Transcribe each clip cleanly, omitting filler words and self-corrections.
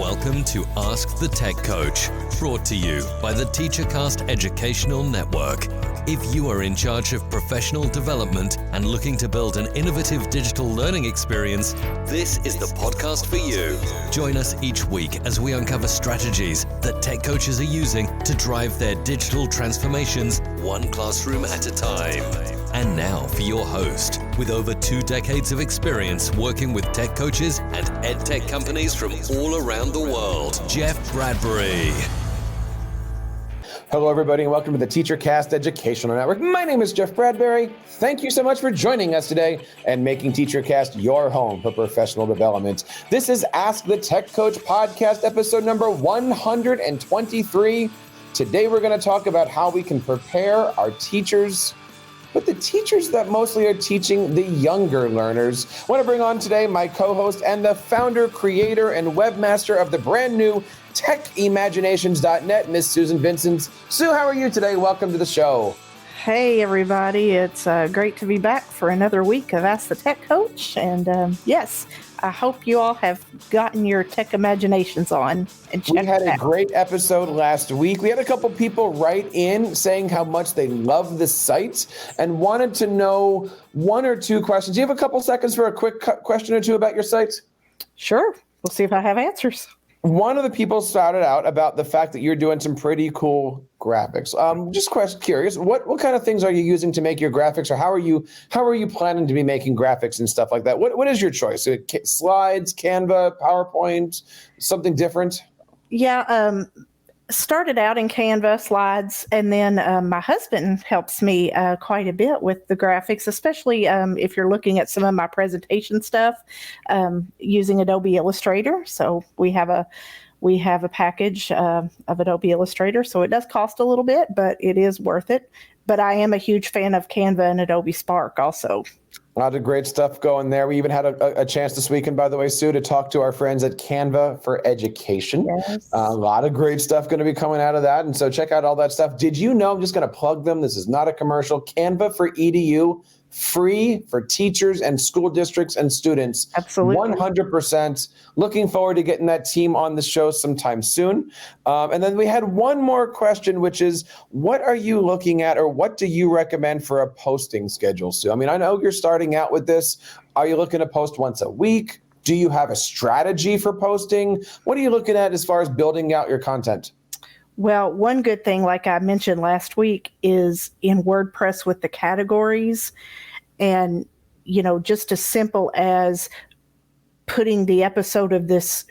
Welcome to Ask the Tech Coach, brought to you by the TeacherCast Educational Network. If you are in charge of professional development and looking to build an innovative digital learning experience, this is the podcast for you. Join us each week as we uncover strategies that tech coaches are using to drive their digital transformations one classroom at a time. And now for your host, with over 2 decades of experience working with tech coaches and ed tech companies from all around the world, Jeff Bradbury. Hello, everybody, and welcome to the TeacherCast Educational Network. My name is Jeff Bradbury. Thank you so much for joining us today and making TeacherCast your home for professional development. This is Ask the Tech Coach podcast, episode number 123. Today, we're going to talk about how we can prepare our teachers, but the teachers that mostly are teaching the younger learners. I want to bring on today my co-host and the founder, creator, and webmaster of the brand new techimaginations.net, Miss Susan Vincent. Sue, how are you today? Welcome to the show. Hey, everybody. It's great to be back for another week of Ask the Tech Coach. And yes, I hope you all have gotten your tech imaginations on and checked. We had a great episode last week. We had a couple people write in saying how much they love the site and wanted to know 1 or 2 questions. Do you have a couple seconds for a quick question or two about your site? Sure. We'll see if I have answers. One of the people started out about the fact that you're doing some pretty cool graphics. Just curious, what kind of things are you using to make your graphics, or how are you planning to be making graphics and stuff like that? What is your choice? Slides, Canva, PowerPoint, something different? Yeah, started out in Canva, slides, and then my husband helps me quite a bit with the graphics, especially if you're looking at some of my presentation stuff using Adobe Illustrator. So we have a package of Adobe Illustrator, so it does cost a little bit, but it is worth it. But I am a huge fan of Canva and Adobe Spark also. A lot of great stuff going there. We even had a chance this weekend, by the way, Sue, to talk to our friends at Canva for Education. Yes. A lot of great stuff going to be coming out of that. And so check out all that stuff. Did you know, I'm just going to plug them. This is not a commercial. Canva for EDU, free for teachers and school districts and students. Absolutely. 100%. Looking forward to getting that team on the show sometime soon. And then we had one more question, which is, what are you looking at, or what do you recommend for a posting schedule, Sue? I mean, I know you're starting out with this. Are you looking to post once a week? Do you have a strategy for posting? What are you looking at as far as building out your content? Well, one good thing, like I mentioned last week, is in WordPress with the categories, and, just as simple as putting the episode of this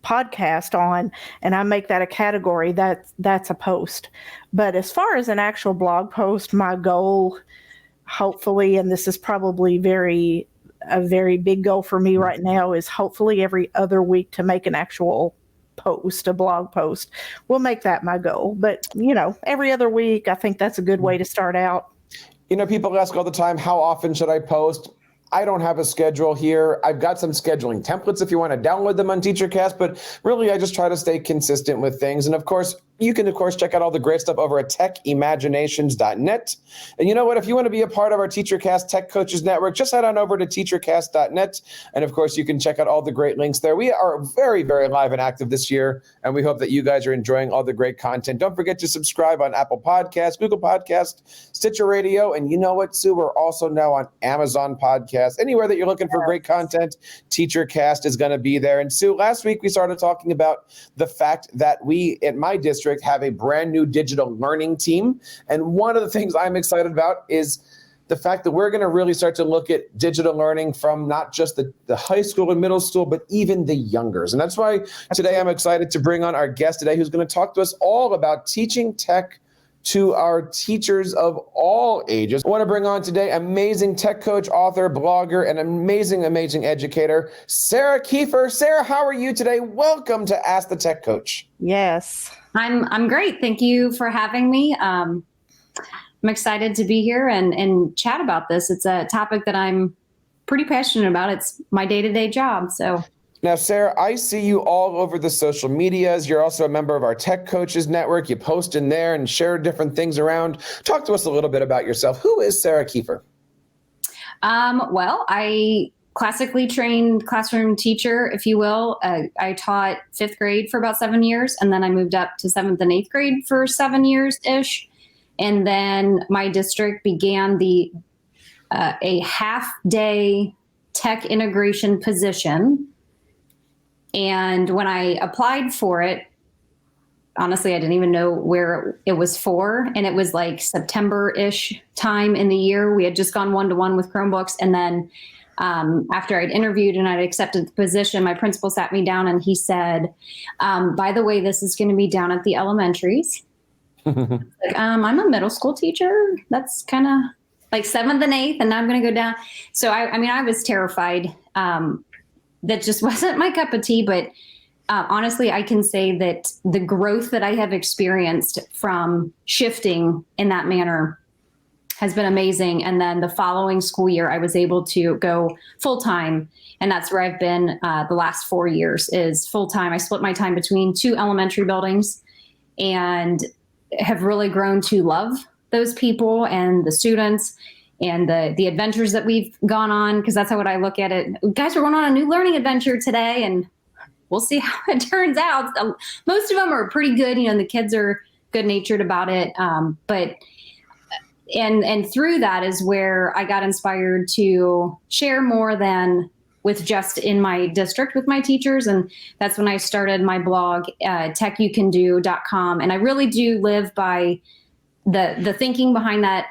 podcast on, and I make that a category, that's a post. But as far as an actual blog post, my goal, hopefully, and this is probably a very big goal for me right now, is hopefully every other week to make an actual post, a blog post. We'll make that my goal. But, every other week, I think that's a good way to start out. People ask all the time, how often should I post? I don't have a schedule here. I've got some scheduling templates if you want to download them on TeacherCast, but really I just try to stay consistent with things. And of course, you can, check out all the great stuff over at techimaginations.net. And you know what? If you want to be a part of our TeacherCast Tech Coaches Network, just head on over to teachercast.net. And of course, you can check out all the great links there. We are very, very live and active this year, and we hope that you guys are enjoying all the great content. Don't forget to subscribe on Apple Podcasts, Google Podcasts, Stitcher Radio. And you know what, Sue? We're also now on Amazon Podcasts. Anywhere that you're looking for great content, TeacherCast is going to be there. And Sue, last week we started talking about the fact that we, in my district, have a brand new digital learning team. And one of the things I'm excited about is the fact that we're going to really start to look at digital learning from not just the high school and middle school, but even the youngers. And that's why today I'm excited to bring on our guest today, who's going to talk to us all about teaching tech to our teachers of all ages. I want to bring on today amazing tech coach, author, blogger, and amazing educator, Sarah Kiefer. Sarah, how are you today? Welcome to Ask the Tech Coach. Yes. I'm great. Thank you for having me. I'm excited to be here and chat about this. It's a topic that I'm pretty passionate about. It's my day-to-day job. So now, Sarah, I see you all over the social medias. You're also a member of our Tech Coaches Network. You post in there and share different things around. Talk to us a little bit about yourself. Who is Sarah Kiefer? Well, I classically trained classroom teacher, if you will. I taught 5th grade for about 7 years, and then I moved up to 7th and 8th grade for 7 years-ish. And then my district began a half-day tech integration position. And when I applied for it, honestly, I didn't even know where it was for. And it was like September-ish time in the year. We had just gone one-to-one with Chromebooks. And then after I'd interviewed and I'd accepted the position, my principal sat me down and he said, by the way, this is going to be down at the elementaries. Like, I'm a middle school teacher. That's kind of like 7th and 8th. And now I'm going to go down. So I was terrified. That just wasn't my cup of tea. But honestly, I can say that the growth that I have experienced from shifting in that manner has been amazing. And then the following school year, I was able to go full time. And that's where I've been the last 4 years is full time. I split my time between 2 elementary buildings and have really grown to love those people and the students and the adventures that we've gone on, because that's how I look at it. Guys, we're going on a new learning adventure today, and we'll see how it turns out. Most of them are pretty good. The kids are good-natured about it. But through that is where I got inspired to share more than with just in my district with my teachers. And that's when I started my blog, techyoucando.com. And I really do live by the thinking behind that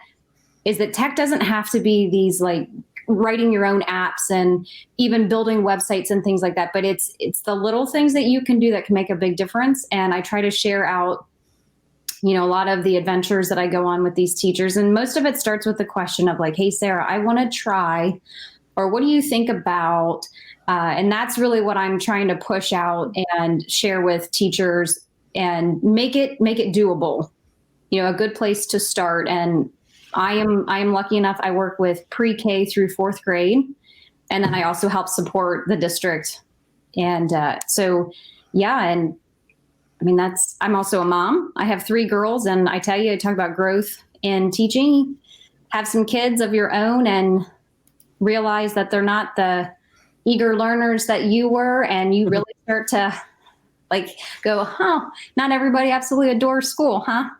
is that tech doesn't have to be these like writing your own apps and even building websites and things like that. But it's the little things that you can do that can make a big difference. And I try to share out, a lot of the adventures that I go on with these teachers. And most of it starts with the question of like, hey, Sarah, I want to try, or what do you think about? And that's really what I'm trying to push out and share with teachers and make it doable, a good place to start. And I am lucky enough. I work with pre-K through 4th grade, and then I also help support the district. And and I mean, I'm also a mom. I have 3 girls, and I tell you, I talk about growth in teaching. Have some kids of your own, and realize that they're not the eager learners that you were, and you really start to like go, not everybody absolutely adores school, huh?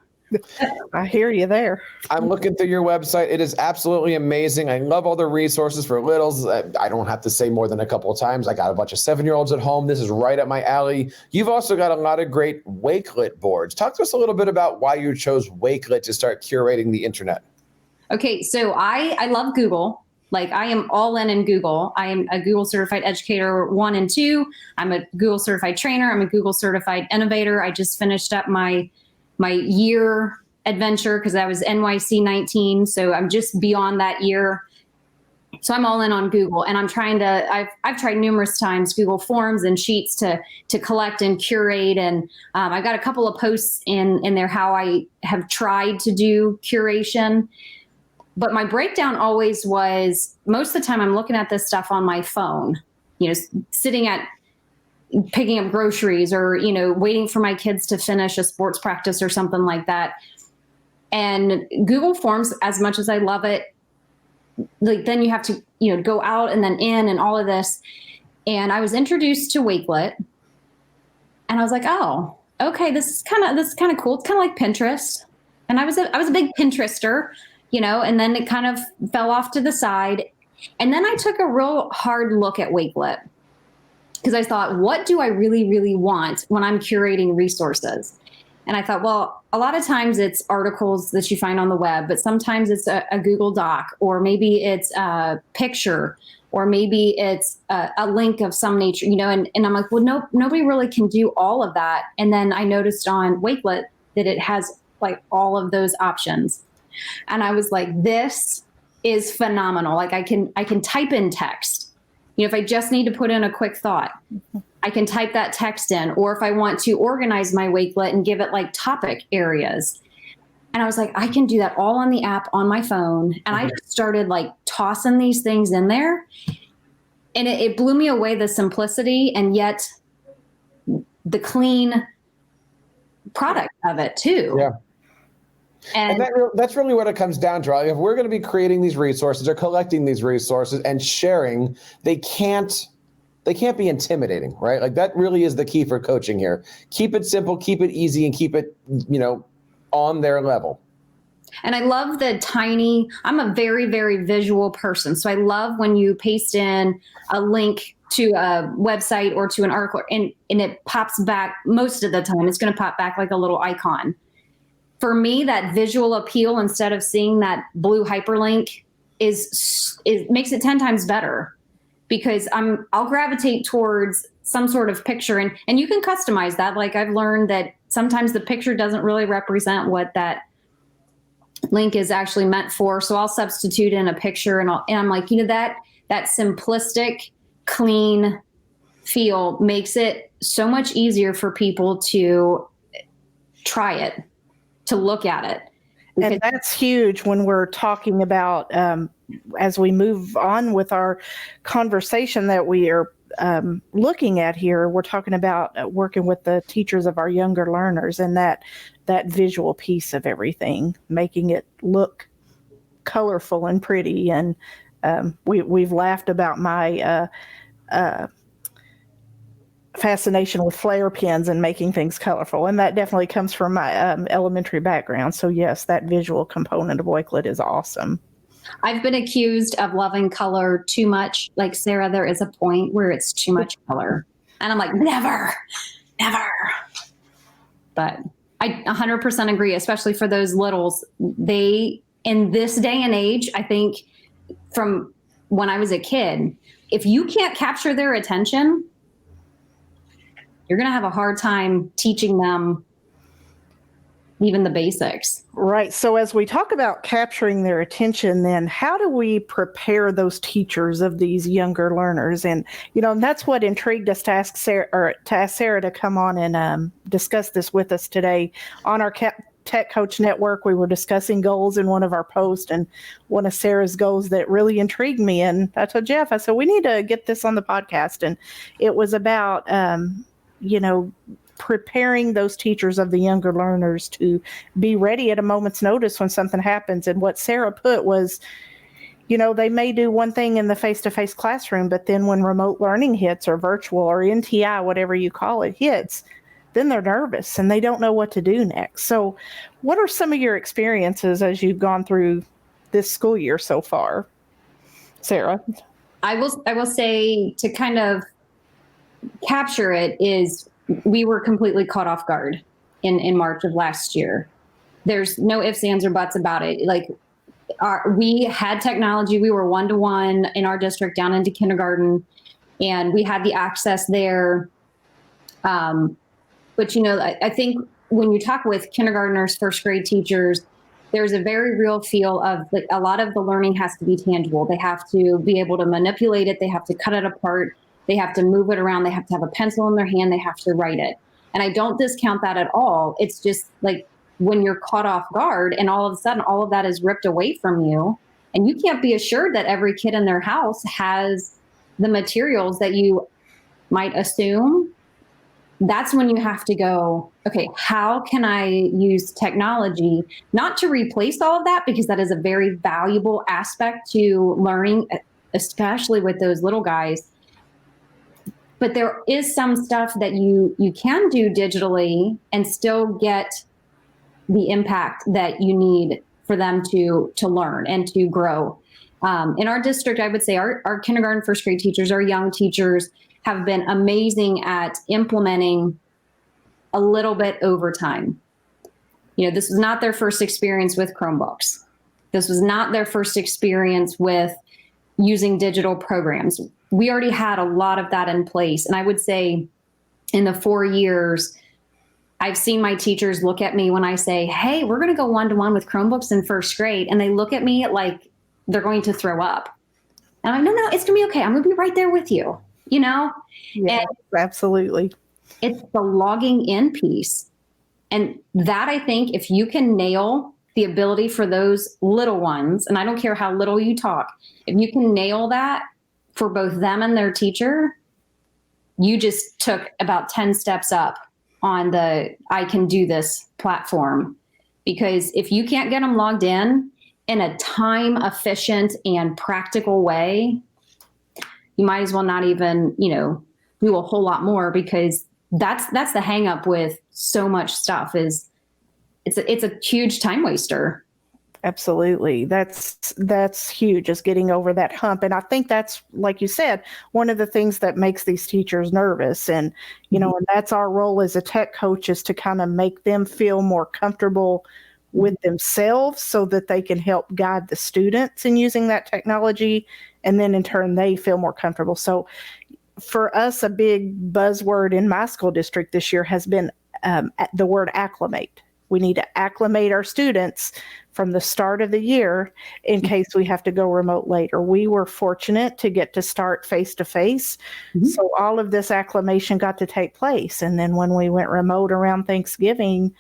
I hear you there. I'm looking through your website. It is absolutely amazing. I love all the resources for littles. I don't have to say more than a couple of times. I got a bunch of 7-year-olds at home. This is right up my alley. You've also got a lot of great Wakelet boards. Talk to us a little bit about why you chose Wakelet to start curating the internet. Okay, so I love Google. Like I am all in Google. I am a Google certified educator 1 and 2. I'm a Google certified trainer. I'm a Google certified innovator. I just finished up my year adventure because I was NYC 19. So I'm just beyond that year. So I'm all in on Google, and I'm trying to, I've tried numerous times Google Forms and Sheets to collect and curate. And I've got a couple of posts in there how I have tried to do curation. But my breakdown always was most of the time I'm looking at this stuff on my phone, sitting at picking up groceries or, waiting for my kids to finish a sports practice or something like that. And Google Forms, as much as I love it, like then you have to, go out and then in and all of this. And I was introduced to Wakelet, and I was like, oh, okay, this is kind of cool. It's kind of like Pinterest. And I was a big Pinterester, and then it kind of fell off to the side. And then I took a real hard look at Wakelet, because I thought, what do I really, really want when I'm curating resources? And I thought, well, a lot of times it's articles that you find on the web, but sometimes it's a Google Doc, or maybe it's a picture, or maybe it's a link of some nature, and I'm like, well, nobody really can do all of that. And then I noticed on Wakelet that it has like all of those options. And I was like, this is phenomenal. Like I can type in text. If I just need to put in a quick thought, I can type that text in. Or if I want to organize my Wakelet and give it like topic areas. And I was like, I can do that all on the app on my phone. And I just started like tossing these things in there. And it blew me away, the simplicity and yet the clean product of it too. Yeah. And that's really what it comes down to. Right? If we're going to be creating these resources or collecting these resources and sharing, they can't be intimidating, right? Like that really is the key for coaching here. Keep it simple, keep it easy, and keep it, on their level. And I love I'm a very, very visual person. So I love when you paste in a link to a website or to an article and it pops back. Most of the time, it's going to pop back like a little icon. For me, that visual appeal, instead of seeing that blue hyperlink, makes it 10 times better, because I'll gravitate towards some sort of picture, and you can customize that. Like I've learned that sometimes the picture doesn't really represent what that link is actually meant for. So I'll substitute in a picture, and I'm like, that simplistic, clean feel makes it so much easier for people to try it, to look at it. And that's huge when we're talking about, as we move on with our conversation that we are looking at here, we're talking about working with the teachers of our younger learners, and that visual piece of everything, making it look colorful and pretty. And we've laughed about my fascination with flare pens and making things colorful, and that definitely comes from my elementary background. So yes, that visual component of Wakelet is awesome. I've been accused of loving color too much. Like, Sarah, there is a point where it's too much color, and I'm like, never. But I 100% agree, especially for those littles. They, in this day and age, I think from when I was a kid, if you can't capture their attention, you're going to have a hard time teaching them even the basics. Right. So as we talk about capturing their attention, then how do we prepare those teachers of these younger learners? And, and that's what intrigued us to ask Sarah to come on and discuss this with us today. On our Tech Coach Network, we were discussing goals in one of our posts, and one of Sarah's goals that really intrigued me. And I told Jeff, I said, we need to get this on the podcast. And it was about, preparing those teachers of the younger learners to be ready at a moment's notice when something happens. And what Sarah put was, they may do one thing in the face-to-face classroom, but then when remote learning hits, or virtual, or NTI, whatever you call it, hits, then they're nervous and they don't know what to do next. So what are some of your experiences as you've gone through this school year so far, Sarah? I will say, to kind of capture it, is we were completely caught off guard in March of last year. There's no ifs, ands, or buts about it. Like, we had technology. We were 1-to-1 in our district down into kindergarten, and we had the access there. But, I think when you talk with kindergartners, first grade teachers, there's a very real feel of, like, a lot of the learning has to be tangible. They have to be able to manipulate it. They have to cut it apart. They have to move it around. They have to have a pencil in their hand. They have to write it. And I don't discount that at all. It's just like when you're caught off guard and all of a sudden all of that is ripped away from you, and you can't be assured that every kid in their house has the materials that you might assume. That's when you have to go, okay, how can I use technology, not to replace all of that, because that is a very valuable aspect to learning, especially with those little guys. But there is some stuff that you can do digitally and still get the impact that you need for them to learn and to grow. In our district, I would say our kindergarten, first grade teachers, our young teachers have been amazing at implementing a little bit over time. This was not their first experience with Chromebooks. This was not their first experience with using digital programs. We already had a lot of that in place. And I would say in the 4 years, I've seen my teachers look at me when I say, hey, we're going to go 1-to-1 with Chromebooks in first grade. And they look at me like they're going to throw up. And I'm like, no, it's going to be okay. I'm going to be right there with you, Yeah, and absolutely. It's the logging in piece. And that, I think, if you can nail the ability for those little ones, and I don't care how little you talk, if you can nail that for both them and their teacher, you just took about 10 steps up on the I can do this platform. because if you can't get them logged in a time efficient and practical way, you might as well not even, do a whole lot more, because that's the hang up with so much stuff is it's a huge time waster. Absolutely. That's huge, is getting over that hump. And I think that's, like you said, one of the things that makes these teachers nervous. And, and that's our role as a tech coach, is to kind of make them feel more comfortable with themselves so that they can help guide the students in using that technology. And then in turn, they feel more comfortable. So for us, a big buzzword in my school district this year has been the word acclimate. We need to acclimate our students from the start of the year in case we have to go remote later. We were fortunate to get to start face-to-face. So all of this acclimation got to take place. And then when we went remote around Thanksgiving,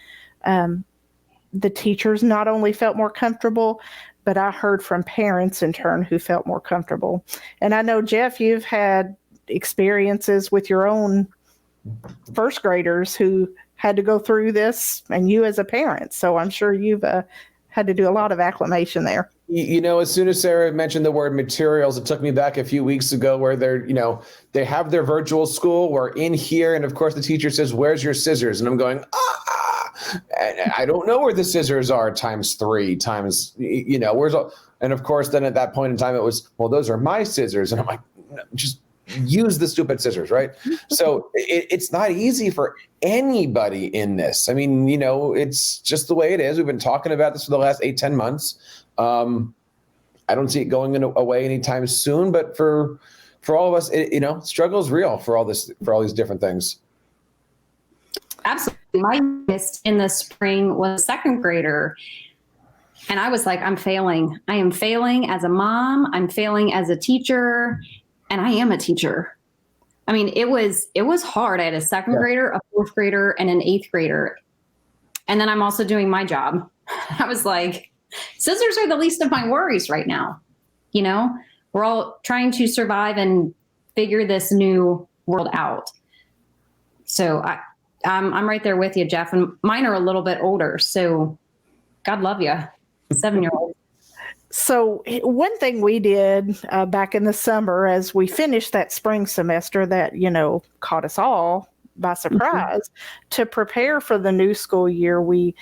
the teachers not only felt more comfortable, but I heard from parents in turn who felt more comfortable. And I know, Jeff, you've had experiences with your own first graders who had to go through this, and you as a parent. So I'm sure you've had to do a lot of acclimation there. As soon as Sarah mentioned the word materials, it took me back a few weeks ago where they have their virtual school. We're in here. And of course the teacher says, "Where's your scissors?" And I'm going, and I don't know where the scissors are times 3 times, where's all, and of course, then at that point in time, it was, well, those are my scissors. And I'm like, no, just use the stupid scissors, right? So it's not easy for anybody in this. I mean, it's just the way it is. We've been talking about this for the last 8-10 months. I don't see it going away anytime soon, but for all of us, struggle is real for all these different things. Absolutely. My youngest in the spring was a second grader. And I was like, I'm failing. I am failing as a mom. I'm failing as a teacher. And I am a teacher. I mean, it was hard. I had a second grader, a fourth grader, and an eighth grader. And then I'm also doing my job. I was like, scissors are the least of my worries right now. We're all trying to survive and figure this new world out. So I'm right there with you, Jeff. And mine are a little bit older. So God love you, 7-year-old. So one thing we did back in the summer, as we finished that spring semester that, caught us all by surprise, to prepare for the new school year, we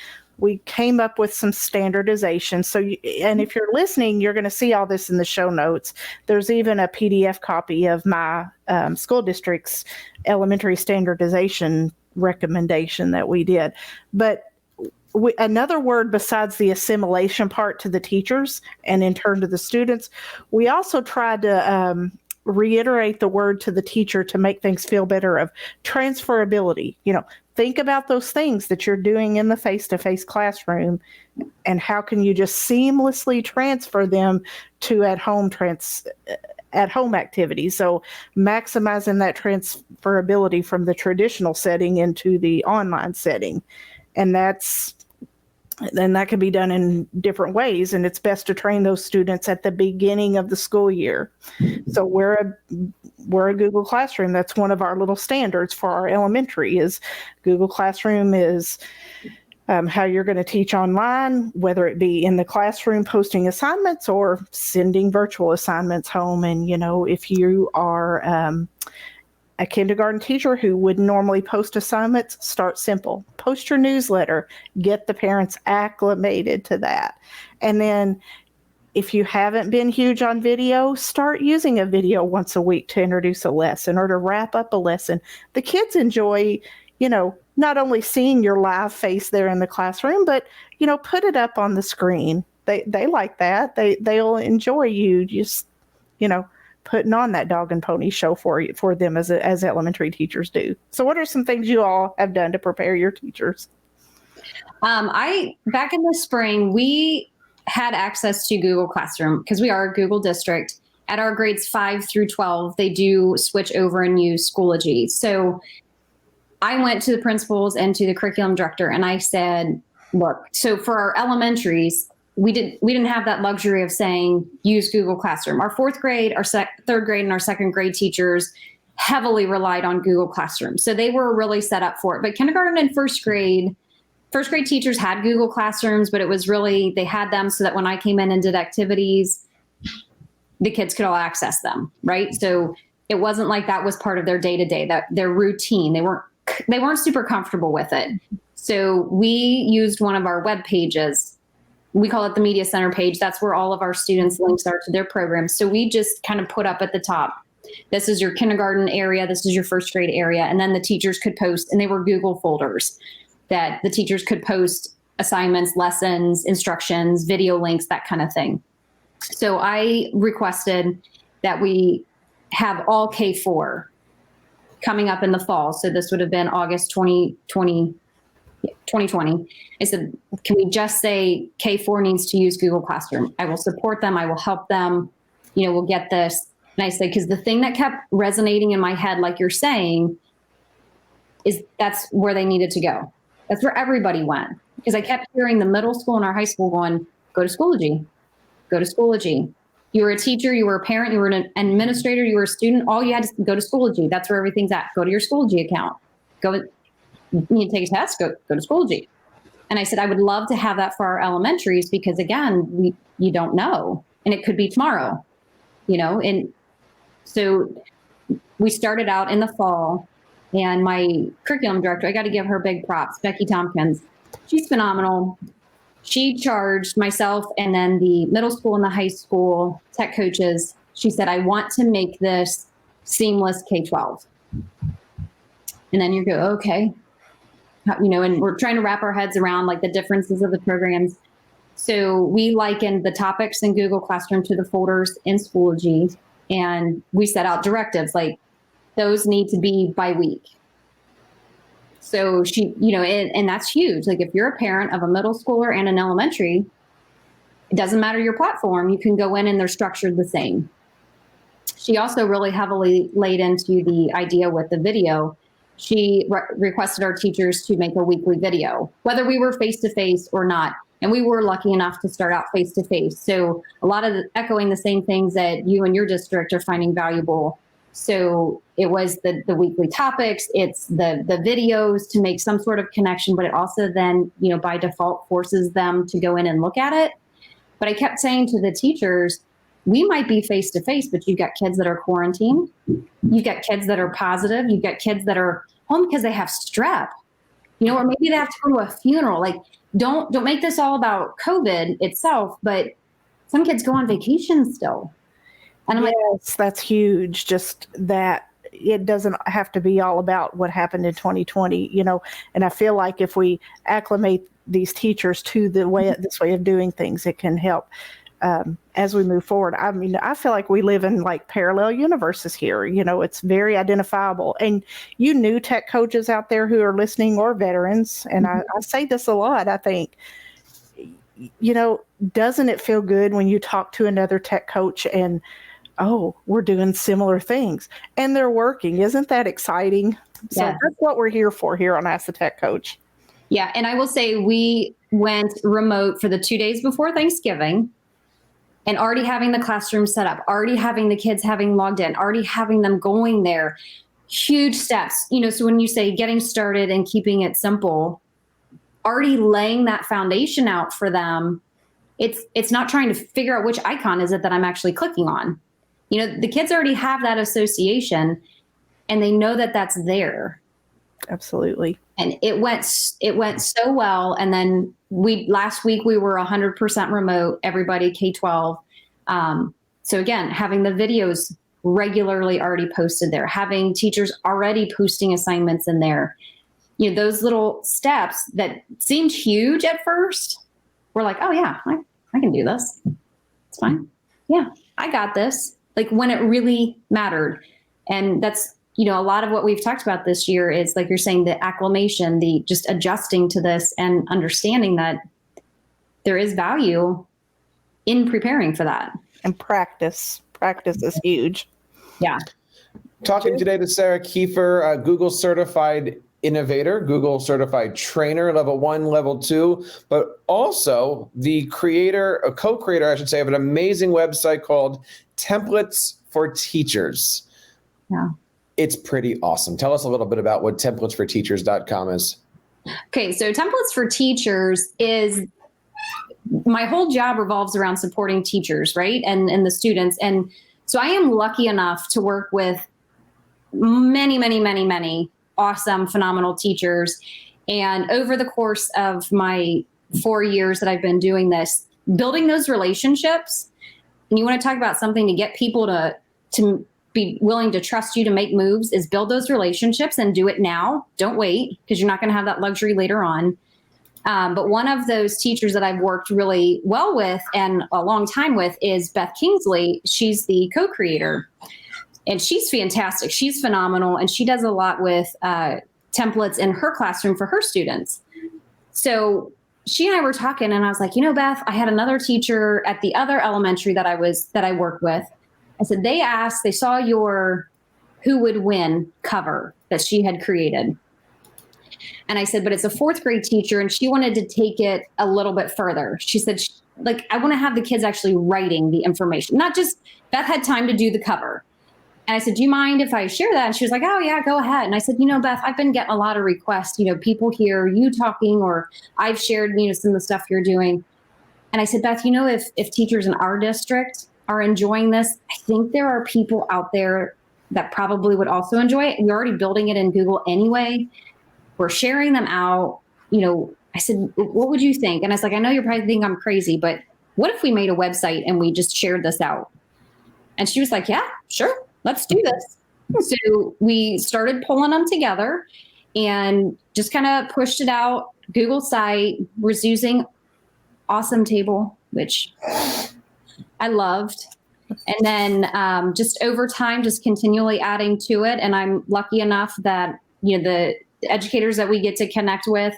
came up with some standardization. So, and if you're listening, you're going to see all this in the show notes. There's even a PDF copy of my school district's elementary standardization recommendation that we did. But another word besides the assimilation part to the teachers and in turn to the students, we also tried to reiterate the word to the teacher to make things feel better, of transferability. Think about those things that you're doing in the face-to-face classroom, and how can you just seamlessly transfer them to at-home activities. So maximizing that transferability from the traditional setting into the online setting. And that can be done in different ways, and it's best to train those students at the beginning of the school year. So we're a Google Classroom. That's one of our little standards for our elementary. Is Google Classroom is how you're going to teach online, whether it be in the classroom posting assignments or sending virtual assignments home. And if you are a kindergarten teacher who would normally post assignments, start simple. Post your newsletter. Get the parents acclimated to that. And then if you haven't been huge on video, start using a video once a week to introduce a lesson or to wrap up a lesson. The kids enjoy, not only seeing your live face there in the classroom, but, put it up on the screen. They like that. They'll enjoy you just, putting on that dog and pony show for them as elementary teachers do. So what are some things you all have done to prepare your teachers? Back in the spring, we had access to Google Classroom because we are a Google district. At our grades 5 through 12, they do switch over and use Schoology. So I went to the principals and to the curriculum director and I said, look, so for our elementaries, we didn't have that luxury of saying use Google Classroom. Our fourth grade, our third grade, and our second grade teachers heavily relied on Google Classroom. So they were really set up for it. But kindergarten and first grade, first grade teachers had Google Classrooms, but it was really, they had them so that when I came in and did activities, the kids could all access them, right? So it wasn't like that was part of their day-to-day, that their routine. They weren't super comfortable with it. So we used one of our web pages. We call it the Media Center page. That's where all of our students' links are to their programs. So we just kind of put up at the top, this is your kindergarten area, this is your first grade area. And then the teachers could post, and they were Google folders that the teachers could post assignments, lessons, instructions, video links, that kind of thing. So I requested that we have all K4 coming up in the fall. So this would have been August 2020. I said, can we just say K4 needs to use Google Classroom? I will support them. I will help them. We'll get this. And I said, because the thing that kept resonating in my head, like you're saying, is that's where they needed to go. That's where everybody went. Because I kept hearing the middle school and our high school going, go to Schoology. Go to Schoology. You were a teacher, you were a parent, you were an administrator, you were a student. All you had to go to Schoology. That's where everything's at. Go to your Schoology account. You need to take a test, go to Schoology. And I said, I would love to have that for our elementaries because, again, you don't know. And it could be tomorrow, And so we started out in the fall. And my curriculum director, I got to give her big props, Becky Tompkins. She's phenomenal. She charged myself and then the middle school and the high school tech coaches. She said, I want to make this seamless K-12. And then you go, okay. And we're trying to wrap our heads around like the differences of the programs. So we likened the topics in Google Classroom to the folders in Schoology. And we set out directives like those need to be by week. So she, and that's huge. Like if you're a parent of a middle schooler and an elementary, it doesn't matter your platform. You can go in and they're structured the same. She also really heavily laid into the idea with the video. She requested our teachers to make a weekly video, whether we were face-to-face or not. And we were lucky enough to start out face-to-face. So a lot of echoing the same things that you and your district are finding valuable. So it was the weekly topics, it's the videos to make some sort of connection, but it also then, by default forces them to go in and look at it. But I kept saying to the teachers, we might be face-to-face, but you've got kids that are quarantined. You've got kids that are positive. You've got kids that are home because they have strep, or maybe they have to go to a funeral. Like, don't make this all about COVID itself, but some kids go on vacation still. And I'm yes, that's huge. Just that it doesn't have to be all about what happened in 2020, and I feel like if we acclimate these teachers to this way of doing things, it can help as we move forward. I mean, I feel like we live in like parallel universes here. It's very identifiable. And you new tech coaches out there who are listening or veterans, and I say this a lot, I think, doesn't it feel good when you talk to another tech coach and, oh, we're doing similar things and they're working? Isn't that exciting? So that's what we're here for here on Ask the Tech Coach. Yeah. And I will say we went remote for the 2 days before Thanksgiving and already having the classroom set up, already having the kids having logged in, already having them going there. Huge steps, so when you say getting started and keeping it simple, already laying that foundation out for them, it's not trying to figure out which icon is it that I'm actually clicking on. The kids already have that association and they know that that's there. Absolutely. And it went so well. And then last week we were 100% remote, everybody K-12. So again, having the videos regularly already posted there, having teachers already posting assignments in there, those little steps that seemed huge at first, we're like, oh yeah, I can do this. It's fine. Yeah, I got this. Like when it really mattered. And that's, a lot of what we've talked about this year is, like you're saying, the acclimation, the just adjusting to this and understanding that there is value in preparing for that. And practice is huge. Yeah. Talking today to Sarah Kiefer, Google certified innovator, Google certified trainer, level 1, level 2, but also the co-creator, I should say, of an amazing website called Templates for Teachers. Yeah. It's pretty awesome. Tell us a little bit about what templatesforteachers.com is. Okay, so templates for teachers is my whole job revolves around supporting teachers, right? And the students. And so I am lucky enough to work with many awesome, phenomenal teachers. And over the course of my 4 years that I've been doing this, building those relationships, and you want to talk about something to get people to be willing to trust you to make moves, is build those relationships and do it now. Don't wait, because you're not going to have that luxury later on. But one of those teachers that I've worked really well with and a long time with is Beth Kingsley. She's the co-creator, and she's fantastic. She's phenomenal, and she does a lot with templates in her classroom for her students. So she and I were talking, and I was like, Beth, I had another teacher at the other elementary that I worked with. I said, they saw your Who Would Win cover that she had created. And I said, but it's a 4th grade teacher, and she wanted to take it a little bit further. She said, I want to have the kids actually writing the information, not just Beth had time to do the cover. And I said, do you mind if I share that? And she was like, oh yeah, go ahead. And I said, Beth, I've been getting a lot of requests, people hear you talking, or I've shared, some of the stuff you're doing. And I said, Beth, if teachers in our district are enjoying this, I think there are people out there that probably would also enjoy it. We're already building it in Google anyway. We're sharing them out. I said, what would you think? And I was like, I know you're probably thinking I'm crazy, but what if we made a website and we just shared this out? And she was like, yeah, sure. Let's do this. So we started pulling them together and just kind of pushed it out. Google site was using Awesome Table, which I loved. And then just over time, just continually adding to it. And I'm lucky enough that, the educators that we get to connect with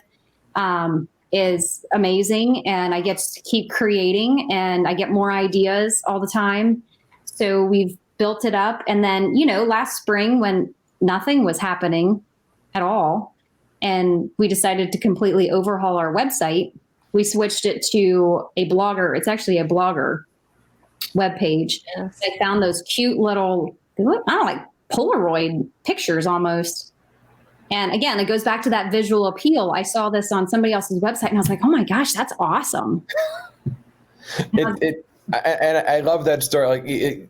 is amazing. And I get to keep creating, and I get more ideas all the time. So we've built it up. And then, last spring, when nothing was happening at all, and we decided to completely overhaul our website, we switched it to a blogger. It's actually a blogger webpage. Yes. I found those cute little, like Polaroid pictures almost. And again, it goes back to that visual appeal. I saw this on somebody else's website, and I was like, oh my gosh, that's awesome. And I love that story.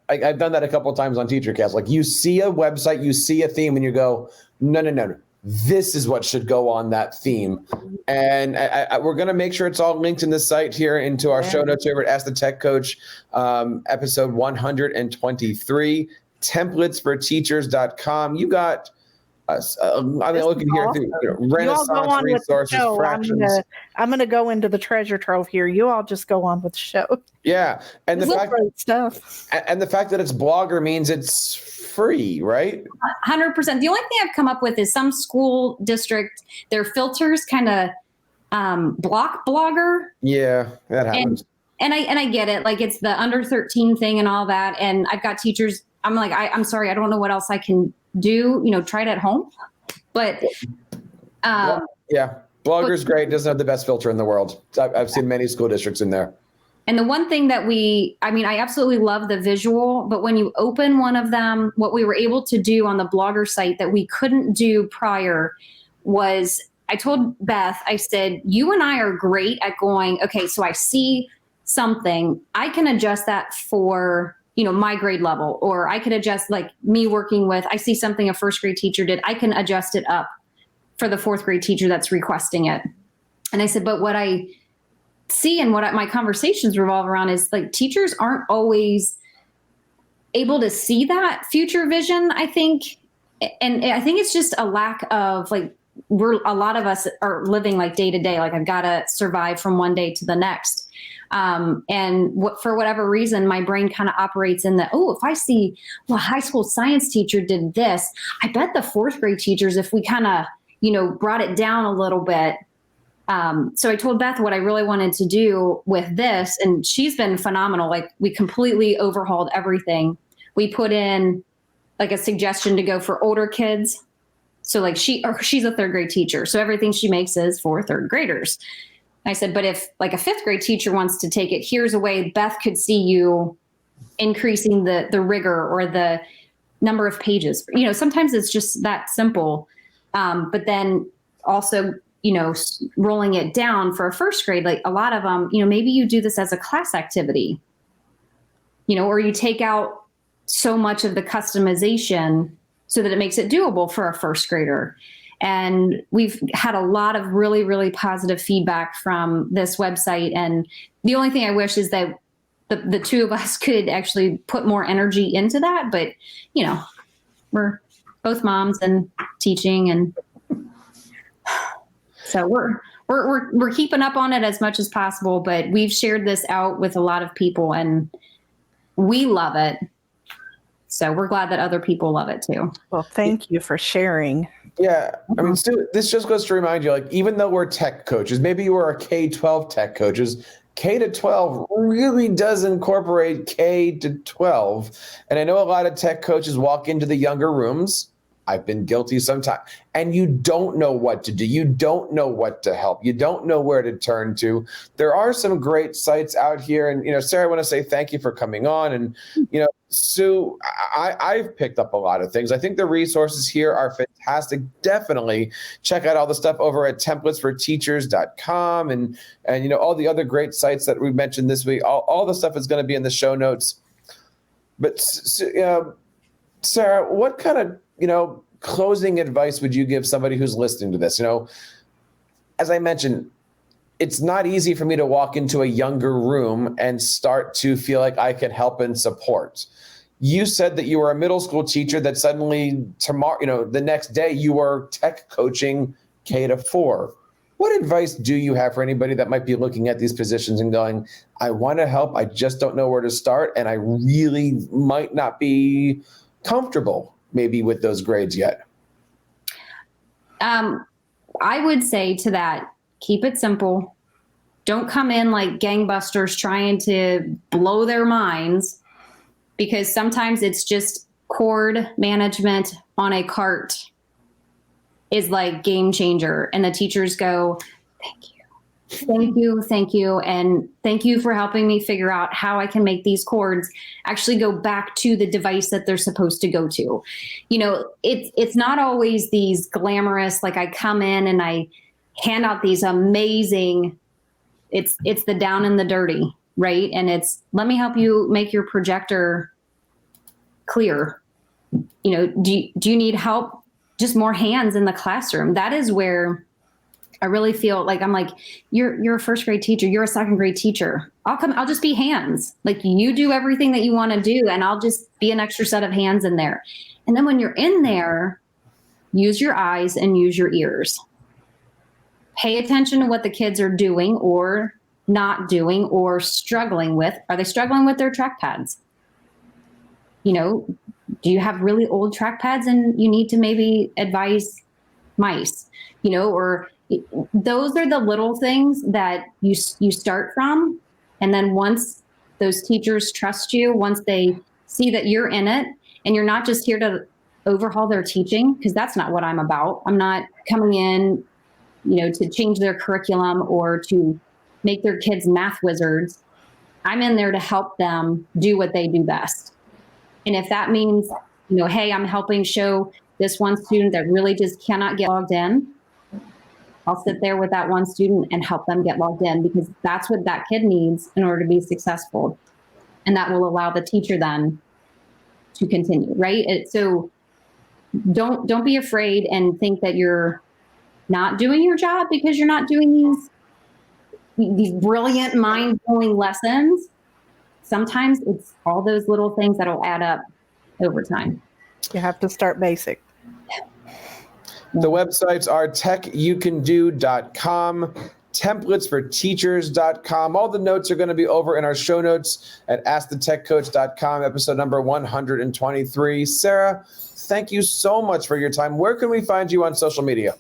I've done that a couple of times on TeacherCast. Like, you see a website, you see a theme, and you go, no. This is what should go on that theme. And we're going to make sure it's all linked in the site here into our show notes over at Ask the Tech Coach, episode 123, templates4teachers.com. You got I'm looking here through Renaissance resources, fractions. I'm going to go into the treasure trove here. You all just go on with the show. Yeah, and the fact great stuff. And the fact that it's Blogger means it's free, right? 100%. The only thing I've come up with is some school district, their filters kind of block Blogger. Yeah, that happens. And I get it. Like, it's the under 13 thing and all that. And I've got teachers. I'm like, I'm sorry, I don't know what else I can do, try it at home. But yeah, Blogger's great. Doesn't have the best filter in the world. I've seen many school districts in there. And the one thing that I absolutely love the visual, but when you open one of them, what we were able to do on the Blogger site that we couldn't do prior was, I told Beth, I said, you and I are great at going, okay, so I see something, I can adjust that for my grade level, or I could adjust, like me working with, I see something a 1st grade teacher did, I can adjust it up for the 4th grade teacher that's requesting it. And I said, but what I see and what my conversations revolve around is, like, teachers aren't always able to see that future vision, I think. And I think it's just a lack of, like, a lot of us are living like day to day, like, I've got to survive from one day to the next. For whatever reason, my brain kind of operates in the, if I see, well, a high school science teacher did this, I bet the 4th grade teachers, if we kind of, brought it down a little bit. So I told Beth what I really wanted to do with this, and she's been phenomenal. Like, we completely overhauled everything. We put in like a suggestion to go for older kids. So like she's a 3rd grade teacher. So everything she makes is for 3rd graders. I said, but if like a 5th grade teacher wants to take it, here's a way Beth could see you increasing the rigor or the number of pages. Sometimes it's just that simple. But then also, rolling it down for a first grade, like a lot of them, maybe you do this as a class activity, or you take out so much of the customization so that it makes it doable for a first grader. And we've had a lot of really, really positive feedback from this website. And the only thing I wish is that the two of us could actually put more energy into that. But, we're both moms and teaching, and so we're keeping up on it as much as possible. But we've shared this out with a lot of people, and we love it. So we're glad that other people love it too. Well, thank you for sharing. Yeah. I mean, Stu, this just goes to remind you, like, even though we're tech coaches, maybe you are a K-12 tech coaches, K-12 really does incorporate K-12. And I know a lot of tech coaches walk into the younger rooms. I've been guilty sometimes. And you don't know what to do. You don't know what to help. You don't know where to turn to. There are some great sites out here. And, Sarah, I want to say thank you for coming on. And, Sue, I've picked up a lot of things. I think the resources here are fantastic. Definitely check out all the stuff over at templatesforteachers.com and all the other great sites that we mentioned this week. All the stuff is going to be in the show notes. But, Sarah, what kind of, closing advice would you give somebody who's listening to this? As I mentioned, it's not easy for me to walk into a younger room and start to feel like I can help and support. You said that you were a middle school teacher that suddenly tomorrow, the next day you were tech coaching K-4. What advice do you have for anybody that might be looking at these positions and going, I want to help, I just don't know where to start, and I really might not be comfortable maybe with those grades yet? I would say to that, keep it simple. Don't come in like gangbusters trying to blow their minds, because sometimes it's just cord management on a cart is like game changer. And the teachers go, thank you. And thank you for helping me figure out how I can make these cords actually go back to the device that they're supposed to go to. It's not always these glamorous, like I come in and I hand out these amazing, it's the down and the dirty, right? And it's, let me help you make your projector clear. Do you need help? Just more hands in the classroom. That is where I really feel like you're a first grade teacher, you're a second grade teacher. I'll just be hands. Like, you do everything that you want to do, and I'll just be an extra set of hands in there. And then when you're in there, use your eyes and use your ears. Pay attention to what the kids are doing or not doing or struggling with. Are they struggling with their trackpads? Do you have really old trackpads and you need to maybe advise mice, or those are the little things that you start from. And then once those teachers trust you, once they see that you're in it and you're not just here to overhaul their teaching, because that's not what I'm about. I'm not coming in, to change their curriculum or to make their kids math wizards. I'm in there to help them do what they do best. And if that means, hey, I'm helping show this one student that really just cannot get logged in, I'll sit there with that one student and help them get logged in, because that's what that kid needs in order to be successful. And that will allow the teacher then to continue, right? So don't be afraid and think that you're not doing your job because you're not doing these brilliant, mind-blowing lessons. Sometimes it's all those little things that'll add up over time. You have to start basic. The websites are techyoucando.com, templatesforteachers.com. All the notes are going to be over in our show notes at askthetechcoach.com, episode number 123. Sarah, thank you so much for your time. Where can we find you on social media?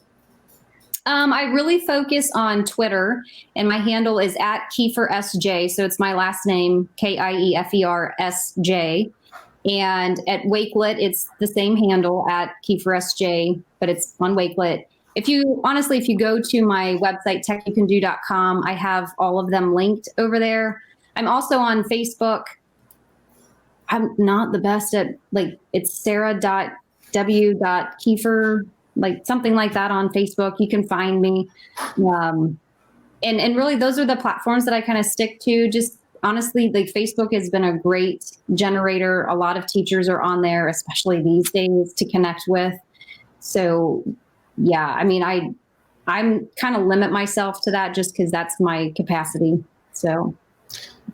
I really focus on Twitter, and my handle is @KieferSJ. So it's my last name, KIEFERSJ. And at Wakelet, it's the same handle @KieferSJ, but it's on Wakelet. If you go to my website, techyoucando.com, I have all of them linked over there. I'm also on Facebook. I'm not the best at, it's sarah.w.kiefer. like something like that on Facebook. You can find me. And really those are the platforms that I kind of stick to. Just honestly, like Facebook has been a great generator. A lot of teachers are on there, especially these days, to connect with. So yeah, I mean, I'm kind of limit myself to that just because that's my capacity. So.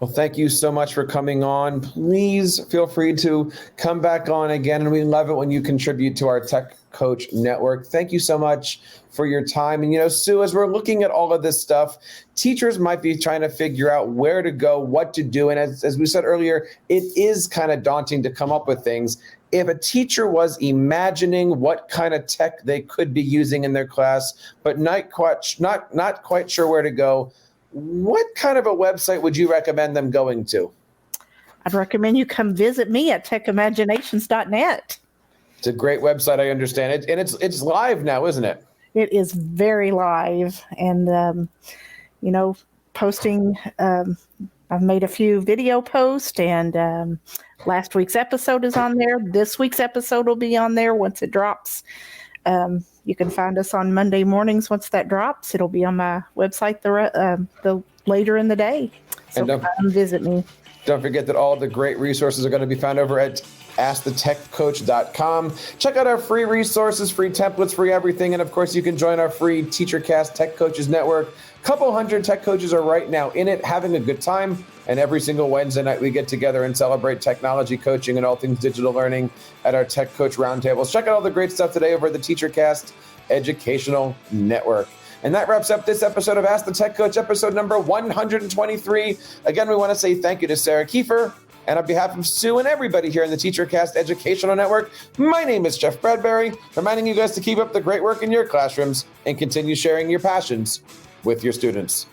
Well, thank you so much for coming on. Please feel free to come back on again. And we love it when you contribute to our Tech Coach Network. Thank you so much for your time. And, Sue, as we're looking at all of this stuff, teachers might be trying to figure out where to go, what to do. And as we said earlier, it is kind of daunting to come up with things. If a teacher was imagining what kind of tech they could be using in their class, but not quite sure where to go, what kind of a website would you recommend them going to? I'd recommend you come visit me at techimaginations.net. It's a great website, I understand it. And it's live now, isn't it? It is very live. And, posting, I've made a few video posts, and last week's episode is on there. This week's episode will be on there once it drops. You can find us on Monday mornings. Once that drops, it'll be on my website the later in the day. So come visit me. Don't forget that all the great resources are going to be found over at AskTheTechCoach.com. Check out our free resources, free templates, free everything. And of course, you can join our free TeacherCast Tech Coaches Network. A couple hundred tech coaches are right now in it, having a good time. And every single Wednesday night, we get together and celebrate technology coaching and all things digital learning at our Tech Coach Roundtables. Check out all the great stuff today over at the TeacherCast Educational Network. And that wraps up this episode of Ask the Tech Coach, episode number 123. Again, we want to say thank you to Sarah Kiefer. And on behalf of Sue and everybody here in the TeacherCast Educational Network, my name is Jeff Bradbury, reminding you guys to keep up the great work in your classrooms and continue sharing your passions with your students.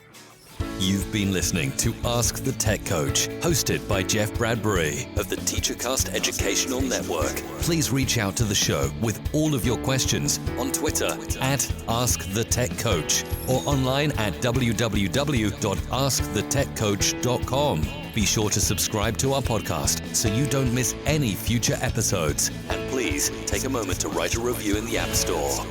You've been listening to Ask the Tech Coach, hosted by Jeff Bradbury of the TeacherCast Educational Network. Please reach out to the show with all of your questions on Twitter at AskTheTechCoach or online at www.askthetechcoach.com. Be sure to subscribe to our podcast so you don't miss any future episodes. And please take a moment to write a review in the App Store.